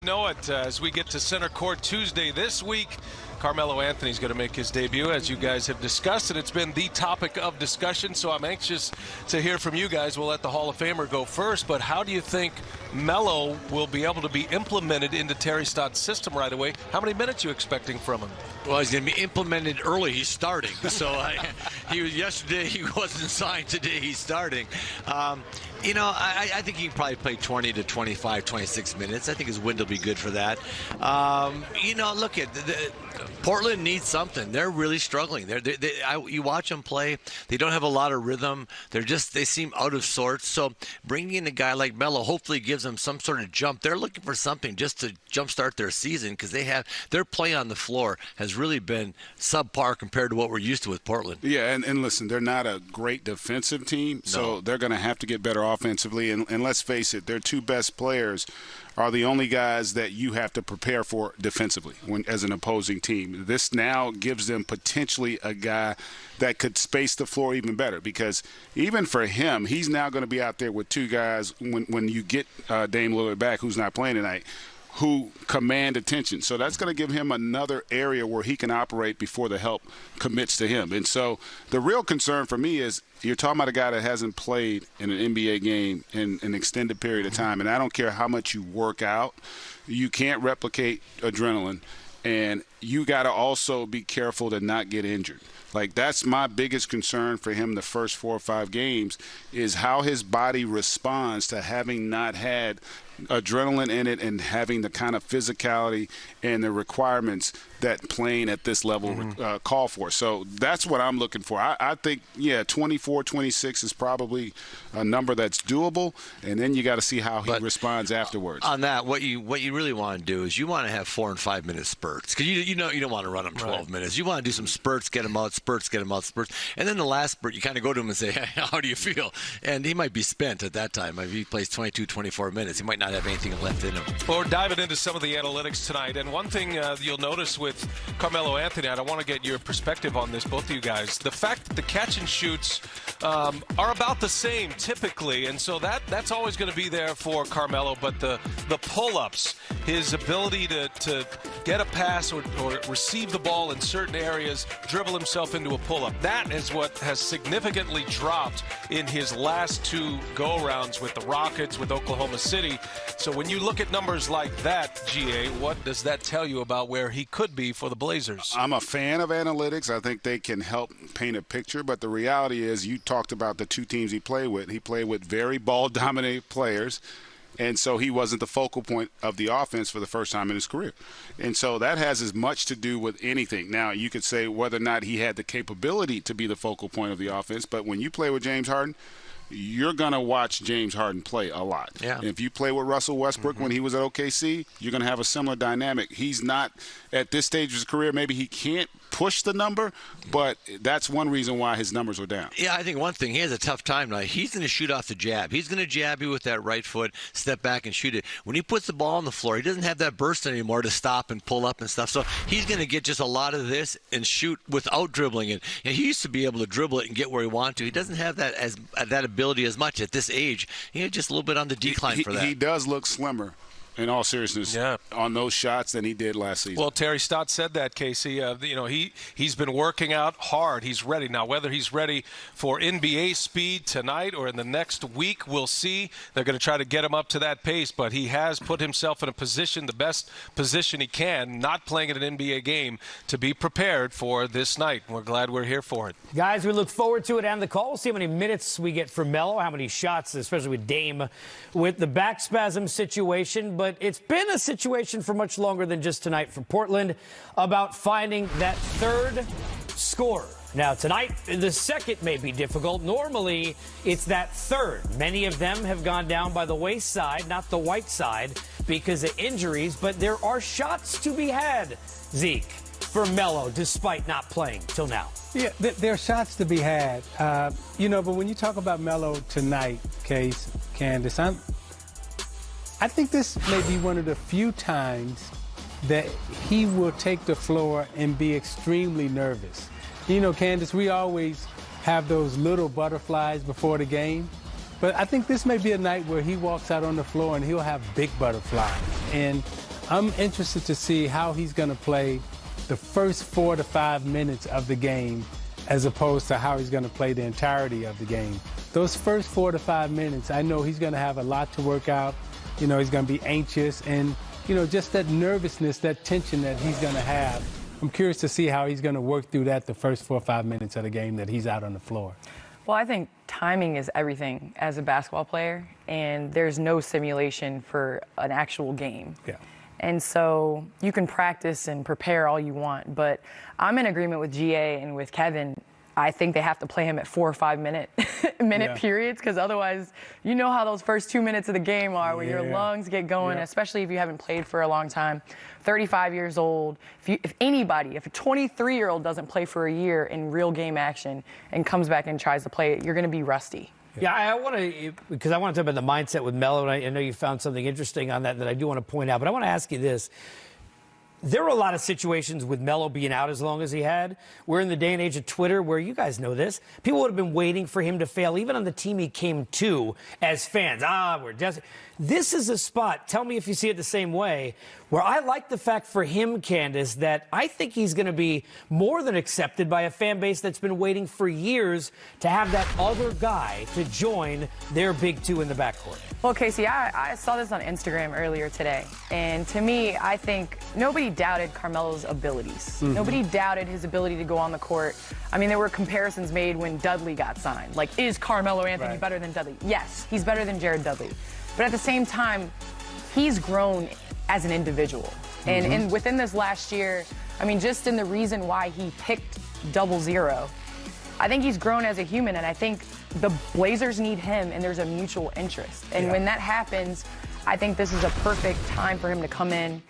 know it, as we get to center court Tuesday this week, Carmelo Anthony's going to make his debut, as you guys have discussed, and it's been the topic of discussion, so I'm anxious to hear from you guys. We'll let the Hall of Famer go first, but how do you think Melo will be able to be implemented into Terry Stott's system right away? How many minutes are you expecting from him? Well, he's going to be implemented early. He's starting. So he was yesterday. He wasn't signed. Today he's starting. I think he can probably play 20 to 25, 26 minutes. I think his window will be good for that. Look at Portland needs something. They're really struggling. You watch them play. They don't have a lot of rhythm. They seem out of sorts. So bringing in a guy like Melo hopefully gives them some sort of jump. They're looking for something just to jumpstart their season because their play on the floor has really been subpar compared to what we're used to with Portland. Yeah, and listen, they're not a great defensive team, so they're going to have to get better offensively. And let's face it, their two best players are the only guys that you have to prepare for defensively as an opposing team. This now gives them potentially a guy that could space the floor even better, because even for him, he's now going to be out there with two guys when you get Dame Lillard back, who's not playing tonight, who command attention. So that's going to give him another area where he can operate before the help commits to him. And so the real concern for me is you're talking about a guy that hasn't played in an NBA game in an extended period of time. And I don't care how much you work out, you can't replicate adrenaline. And you got to also be careful to not get injured. Like, that's my biggest concern for him the first 4 or 5 games, is how his body responds to having not had adrenaline in it and having the kind of physicality and the requirements that playing at this level call for. So that's what I'm looking for. I think, 24, 26 is probably a number that's doable, and then you got to see how he responds afterwards. On that, what you really want to do is you want to have 4 and 5 minute spurts, because you don't want to run them 12 minutes. You want to do some spurts, get them out, spurts, and then the last spurt you kind of go to him and say, hey, how do you feel? And he might be spent at that time. If he plays 22, 24 minutes, he might not have anything left in him. Well, we're diving into some of the analytics tonight, and one thing you'll notice with Carmelo Anthony, and I want to get your perspective on this, both of you guys, the fact that the catch and shoots are about the same typically, and so that's always going to be there for Carmelo, but the pull-ups, his ability to get a pass or receive the ball in certain areas, dribble himself into a pull-up, that is what has significantly dropped in his last 2 go-arounds with the Rockets, with Oklahoma City. So when you look at numbers like that, GA, what does that tell you about where he could be for the Blazers? I'm a fan of analytics. I think they can help paint a picture, but the reality is, you talked about the 2 teams he played with. He played with very ball-dominated players, and so he wasn't the focal point of the offense for the first time in his career. And so that has as much to do with anything. Now, you could say whether or not he had the capability to be the focal point of the offense, but when you play with James Harden, you're going to watch James Harden play a lot. Yeah. If you play with Russell Westbrook when he was at OKC, you're going to have a similar dynamic. He's not, at this stage of his career, maybe he can't push the number, but that's one reason why his numbers were down. Yeah, I think one thing, he has a tough time now. He's going to shoot off the jab. He's going to jab you with that right foot, step back and shoot it. When he puts the ball on the floor, he doesn't have that burst anymore to stop and pull up and stuff. So he's going to get just a lot of this and shoot without dribbling it. And he used to be able to dribble it and get where he wants to. He doesn't have that ability as much at this age. He's just a little bit on the decline for that. He does look slimmer, in all seriousness, on those shots than he did last season. Well, Terry Stott said that, Casey. He's been working out hard. He's ready. Now, whether he's ready for NBA speed tonight or in the next week, we'll see. They're going to try to get him up to that pace, but he has put himself in a position, the best position he can, not playing in an NBA game, to be prepared for this night. We're glad we're here for it. Guys, we look forward to it and the call. We'll see how many minutes we get from Melo, how many shots, especially with Dame, with the back spasm situation. But it's been a situation for much longer than just tonight for Portland about finding that third scorer. Now, tonight, the second may be difficult. Normally, it's that third. Many of them have gone down by the wayside, not the white side, because of injuries. But there are shots to be had, Zeke, for Melo, despite not playing till now. Yeah, there are shots to be had. But when you talk about Melo tonight, Candace, I think this may be one of the few times that he will take the floor and be extremely nervous. Candace, we always have those little butterflies before the game, but I think this may be a night where he walks out on the floor and he'll have big butterflies. And I'm interested to see how he's going to play the first 4 to 5 minutes of the game as opposed to how he's going to play the entirety of the game. Those first 4 to 5 minutes, I know he's going to have a lot to work out. You know, he's going to be anxious and, you know, just that nervousness, that tension that he's going to have. I'm curious to see how he's going to work through that the first 4 or 5 minutes of the game that he's out on the floor. Well, I think timing is everything as a basketball player, and there's no simulation for an actual game. Yeah. And so you can practice and prepare all you want, but I'm in agreement with GA and with Kevin. I think they have to play him at 4 or 5 minute periods, because otherwise, you know how those first 2 minutes of the game are, where your lungs get going, especially if you haven't played for a long time. 35 years old. If a 23-year-old doesn't play for a year in real game action and comes back and tries to play it, you're going to be rusty. Yeah, I want to, because I want to talk about the mindset with Melo, and I know you found something interesting on that I do want to point out, but I want to ask you this. There were a lot of situations with Melo being out as long as he had. We're in the day and age of Twitter where, you guys know this, people would have been waiting for him to fail, even on the team he came to as fans. We're desperate. This is a spot, tell me if you see it the same way, where I like the fact for him, Candace, that I think he's going to be more than accepted by a fan base that's been waiting for years to have that other guy to join their big two in the backcourt. Well, Casey, I saw this on Instagram earlier today, and to me, I think nobody doubted Carmelo's abilities. Nobody doubted his ability to go on the court. I mean, there were comparisons made when Dudley got signed. Like, is Carmelo Anthony better than Dudley? Yes, he's better than Jared Dudley. But at the same time, he's grown as an individual. And within this last year, I mean, just in the reason why he picked 0-0, I think he's grown as a human, and I think the Blazers need him, and there's a mutual interest. And when that happens, I think this is a perfect time for him to come in.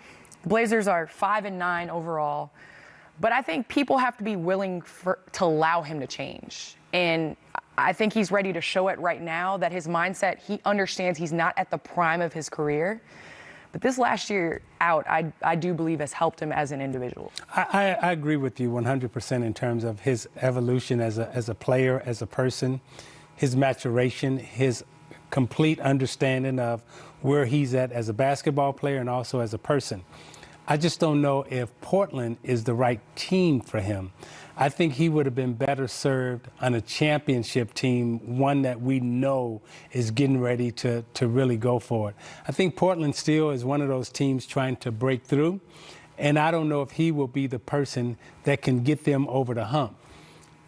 The Blazers are 5-9 overall, but I think people have to be willing to allow him to change. And I think he's ready to show it right now, that his mindset, he understands he's not at the prime of his career. But this last year out, I do believe has helped him as an individual. I agree with you 100% in terms of his evolution as a player, as a person, his maturation, his complete understanding of where he's at as a basketball player and also as a person. I just don't know if Portland is the right team for him. I think he would have been better served on a championship team, one that we know is getting ready to really go for it. I think Portland still is one of those teams trying to break through, and I don't know if he will be the person that can get them over the hump.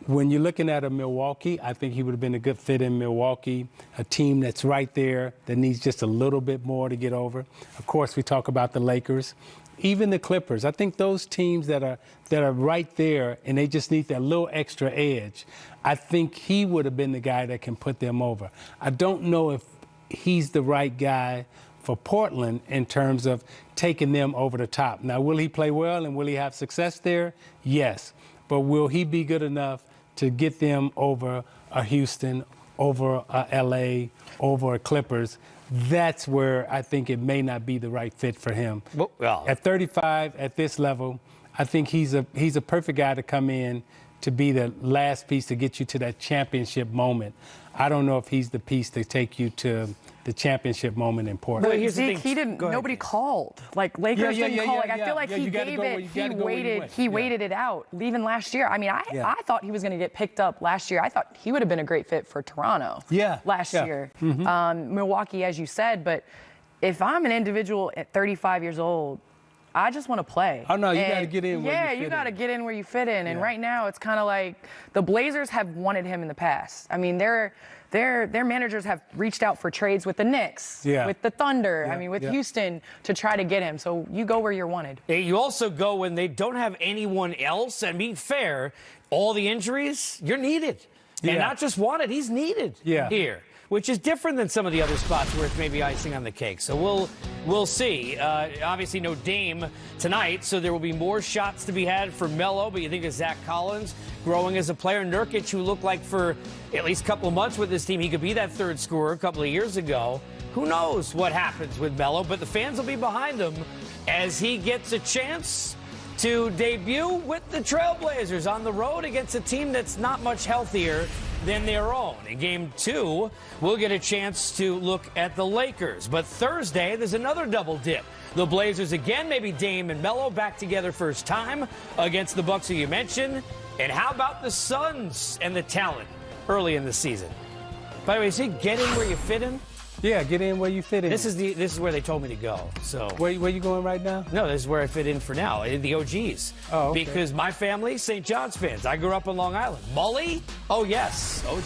When you're looking at a Milwaukee, I think he would have been a good fit in Milwaukee, a team that's right there that needs just a little bit more to get over. Of course, we talk about the Lakers. Even the Clippers, I think those teams that are right there and they just need that little extra edge, I think he would have been the guy that can put them over. I don't know if he's the right guy for Portland in terms of taking them over the top. Now, will he play well and will he have success there? Yes. But will he be good enough to get them over a Houston, over a LA, over a Clippers? That's where I think it may not be the right fit for him. Well, at 35, at this level, I think he's a perfect guy to come in to be the last piece to get you to that championship moment. I don't know if he's the piece to take you to the championship moment in Portland. Well, here's the thing. Nobody called. Like, Lakers didn't call. I feel like he gave it. He waited it out, leaving last year. I mean, I thought he was going to get picked up last year. I thought he would have been a great fit for Toronto last year. Milwaukee, as you said. But if I'm an individual at 35 years old, I just want to play. Oh, no, you got to get in where you fit in. Yeah, you got to get in where you fit in. And right now, it's kind of like the Blazers have wanted him in the past. I mean, their managers have reached out for trades with the Knicks, with the Thunder, I mean, with Houston to try to get him. So you go where you're wanted. You also go when they don't have anyone else. And being fair, all the injuries, you're needed. And not just wanted, he's needed here, which is different than some of the other spots where it's maybe icing on the cake. So we'll see. Obviously, no Dame tonight, so there will be more shots to be had for Melo. But you think of Zach Collins growing as a player, Nurkic, who looked like for at least a couple of months with this team, he could be that third scorer a couple of years ago. Who knows what happens with Melo? But the fans will be behind him as he gets a chance to debut with the Trailblazers on the road against a team that's not much healthier than their own. In Game 2, we'll get a chance to look at the Lakers. But Thursday, there's another double dip. The Blazers again, maybe Dame and Melo back together first time against the Bucks, who you mentioned. And how about the Suns and the talent early in the season? By the way, is he get in where you fit in? Yeah, get in where you fit in. This is where they told me to go. So Where you going right now? no, this is where I fit in for now. The OGs. Oh, okay. Because my family, St. John's fans. I grew up on Long Island. Mully? Oh yes, OG.